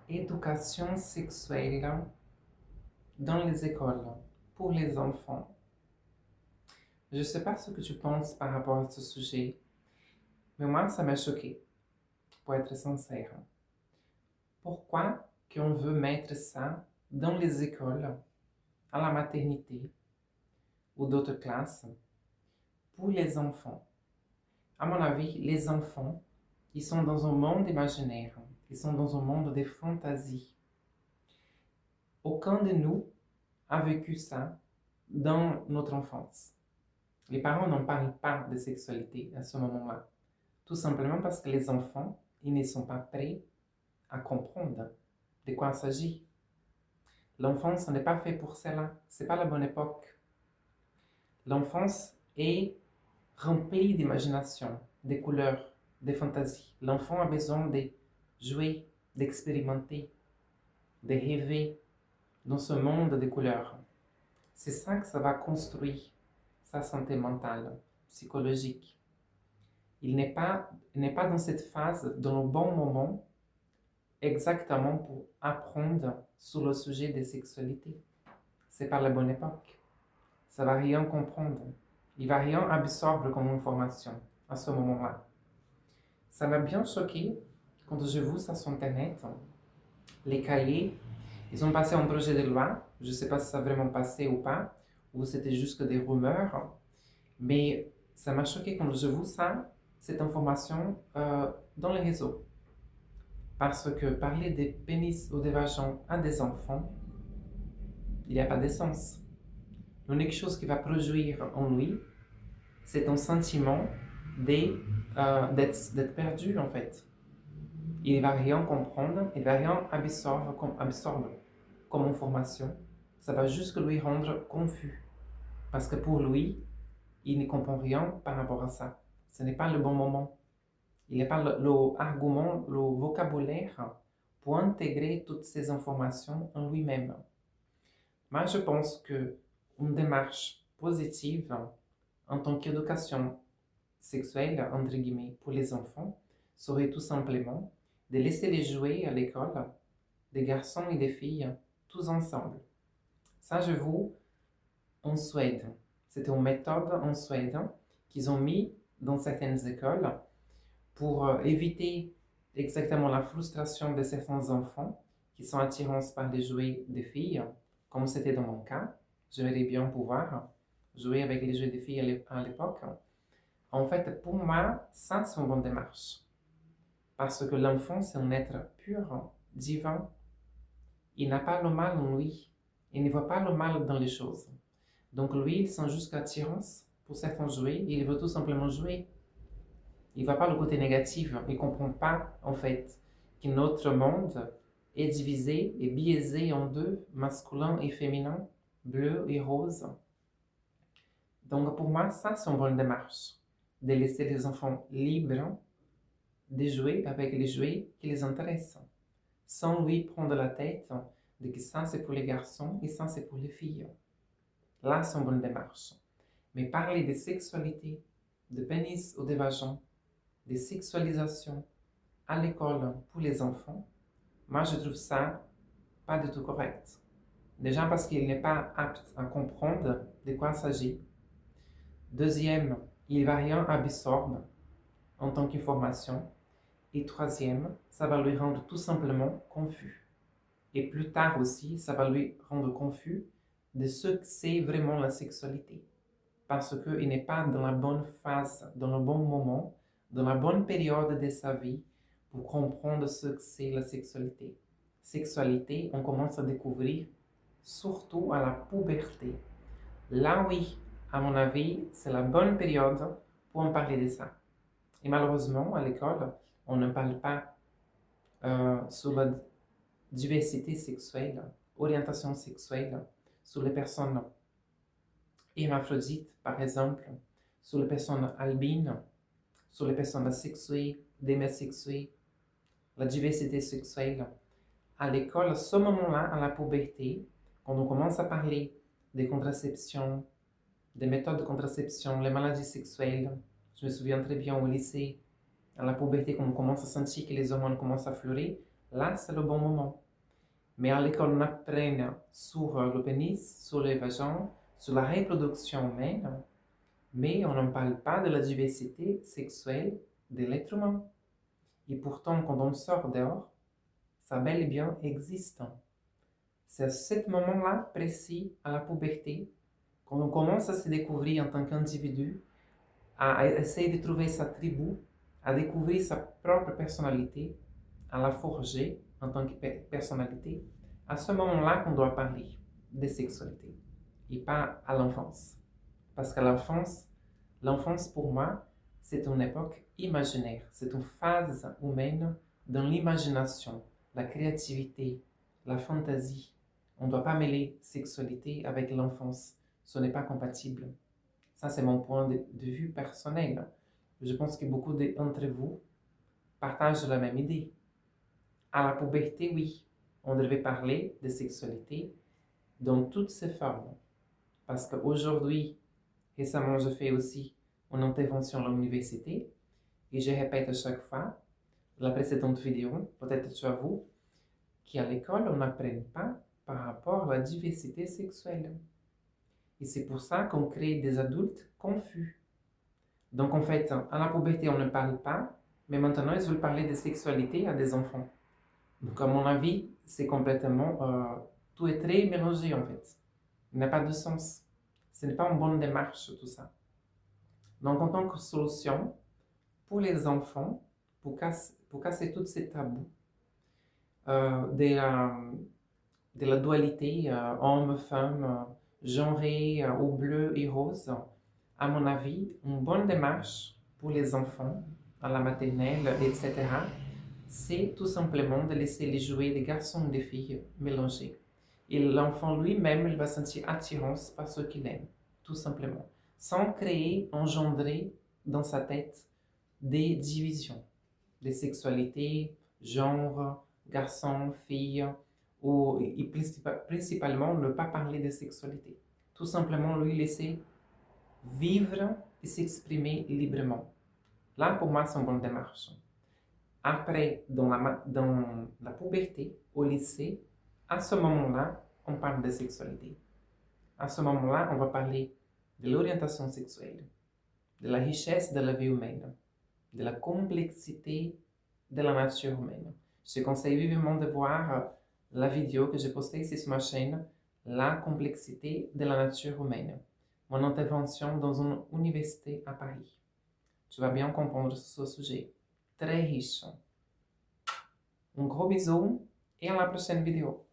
éducation sexuelle dans les écoles pour les enfants. Je ne sais pas ce que tu penses par rapport à ce sujet, mais moi, ça m'a choqué, pour être sincère. Pourquoi qu'on veut mettre ça dans les écoles, à la maternité ou d'autres classes, pour les enfants? À mon avis, les enfants, ils sont dans un monde imaginaire, ils sont dans un monde de fantaisie. Aucun de nous a vécu ça dans notre enfance. Les parents n'en parlent pas de sexualité à ce moment-là, tout simplement parce que les enfants, ils ne sont pas prêts à comprendre de quoi il s'agit. L'enfance n'est pas fait pour cela, c'est pas la bonne époque. L'enfance est remplie d'imagination, de couleurs, de fantaisie. L'enfant a besoin de jouer, d'expérimenter, de rêver dans ce monde de couleurs. C'est ça que ça va construire sa santé mentale, psychologique. Il n'est pas dans cette phase, dans le bon moment, exactement pour apprendre sur le sujet des sexualités. C'est pas la bonne époque. Ça va rien comprendre. Il va rien absorber comme information à ce moment-là. Ça m'a bien choqué quand j'ai vu ça sur Internet. Les cahiers, ils ont passé un projet de loi. Je ne sais pas si ça a vraiment passé ou pas, ou c'était juste des rumeurs. Mais ça m'a choqué quand j'ai vu ça, cette information dans les réseaux. Parce que parler des pénis ou des vagins à des enfants, il n'y a pas de sens. L'unique chose qui va produire en lui, c'est un sentiment d'être perdu en fait. Il ne va rien comprendre, il ne va rien absorber comme information. Ça va juste lui rendre confus. Parce que pour lui, il ne comprend rien par rapport à ça. Ce n'est pas le bon moment. Il n'y a pas l'argument, le vocabulaire pour intégrer toutes ces informations en lui-même. Moi, je pense qu'une démarche positive en tant qu'éducation sexuelle, entre guillemets, pour les enfants, serait tout simplement de laisser les jouer à l'école, des garçons et des filles, tous ensemble. Ça, je vous en Suède. C'était une méthode en Suède qu'ils ont mis dans certaines écoles pour éviter exactement la frustration de certains enfants qui sont attirés par les jouets des filles, comme c'était dans mon cas. J'aimerais bien pouvoir jouer avec les jouets des filles à l'époque. En fait, pour moi, ça, c'est une bonne démarche. Parce que l'enfant, c'est un être pur, divin. Il n'a pas le mal en lui. Il ne voit pas le mal dans les choses. Donc lui, il sent juste l'attirance pour certains jouets. Il veut tout simplement jouer. Il ne voit pas le côté négatif. Il ne comprend pas, en fait, que notre monde est divisé et biaisé en deux, masculin et féminin, bleu et rose. Donc pour moi, ça, c'est une bonne démarche. De laisser les enfants libres de jouer avec les jouets qui les intéressent, sans lui prendre la tête de que ça c'est pour les garçons et ça c'est pour les filles. Là, c'est une bonne démarche. Mais parler de sexualité, de pénis ou de vagin, de sexualisation à l'école pour les enfants, moi je trouve ça pas du tout correct. Déjà parce qu'il n'est pas apte à comprendre de quoi il s'agit. Deuxième, il ne va rien absorber en tant qu'information. Et troisième, ça va lui rendre tout simplement confus. Et plus tard aussi, ça va lui rendre confus de ce que c'est vraiment la sexualité. Parce qu'il n'est pas dans la bonne phase, dans le bon moment, dans la bonne période de sa vie pour comprendre ce que c'est la sexualité. Sexualité, on commence à découvrir surtout à la puberté. Là, oui, à mon avis, c'est la bonne période pour en parler de ça. Et malheureusement, à l'école, on ne parle pas sur la diversité sexuelle, orientation sexuelle, sur les personnes hermaphrodites, par exemple, sur les personnes albines, sur les personnes asexuées, démersexuées, la diversité sexuelle. À l'école, à ce moment-là, à la puberté, quand on commence à parler des contraceptions, des méthodes de contraception, les maladies sexuelles, je me souviens très bien au lycée, à la puberté, quand on commence à sentir que les hormones commencent à fleurir, là c'est le bon moment. Mais à l'école, on apprend sur le pénis, sur les vagins, sur la reproduction humaine, mais on ne parle pas de la diversité sexuelle de l'être humain. Et pourtant, quand on sort dehors, ça bel et bien existe. C'est à ce moment-là précis, à la puberté, quand on commence à se découvrir en tant qu'individu, à essayer de trouver sa tribu, à découvrir sa propre personnalité, à la forger en tant que personnalité, à ce moment-là qu'on doit parler de sexualité et pas à l'enfance. Parce qu'à l'enfance pour moi, c'est une époque imaginaire, c'est une phase humaine dans l'imagination, la créativité, la fantaisie. On ne doit pas mêler sexualité avec l'enfance, ce n'est pas compatible. Ça, c'est mon point de vue personnel. Je pense que beaucoup d'entre vous partagent la même idée. À la puberté, oui, on devait parler de sexualité dans toutes ses formes. Parce qu'aujourd'hui, récemment, je fais aussi une intervention à l'université et je répète à chaque fois la précédente vidéo, peut-être sur vous, qu'à l'école, on n'apprend pas par rapport à la diversité sexuelle. Et c'est pour ça qu'on crée des adultes confus. Donc en fait, à la puberté, on ne parle pas, mais maintenant, ils veulent parler de sexualité à des enfants. Donc à mon avis, c'est complètement... tout est très mélangé en fait. Il n'a pas de sens. Ce n'est pas une bonne démarche tout ça. Donc en tant que solution, pour les enfants, pour casser tous ces tabous de la dualité homme-femme, genré ou bleu et rose, à mon avis, une bonne démarche pour les enfants, à la maternelle, etc., c'est tout simplement de laisser les jouets des garçons et des filles mélangés. Et l'enfant lui-même, il va sentir attirance par ce qu'il aime, tout simplement, sans créer, engendrer dans sa tête des divisions, des sexualités, genre, garçon, fille, ou, et principalement ne pas parler de sexualité. Tout simplement lui laisser vivre et s'exprimer librement. Là, pour moi, c'est une bonne démarche. Après, dans la puberté, au lycée, à ce moment-là, on parle de sexualité. À ce moment-là, on va parler de l'orientation sexuelle, de la richesse de la vie humaine, de la complexité de la nature humaine. Je conseille vivement de voir la vidéo que j'ai postée ici sur ma chaîne, La complexité de la nature humaine, mon intervention dans une université à Paris. Tu vas bien comprendre ce sujet, très riche. Un gros bisou et à la prochaine vidéo.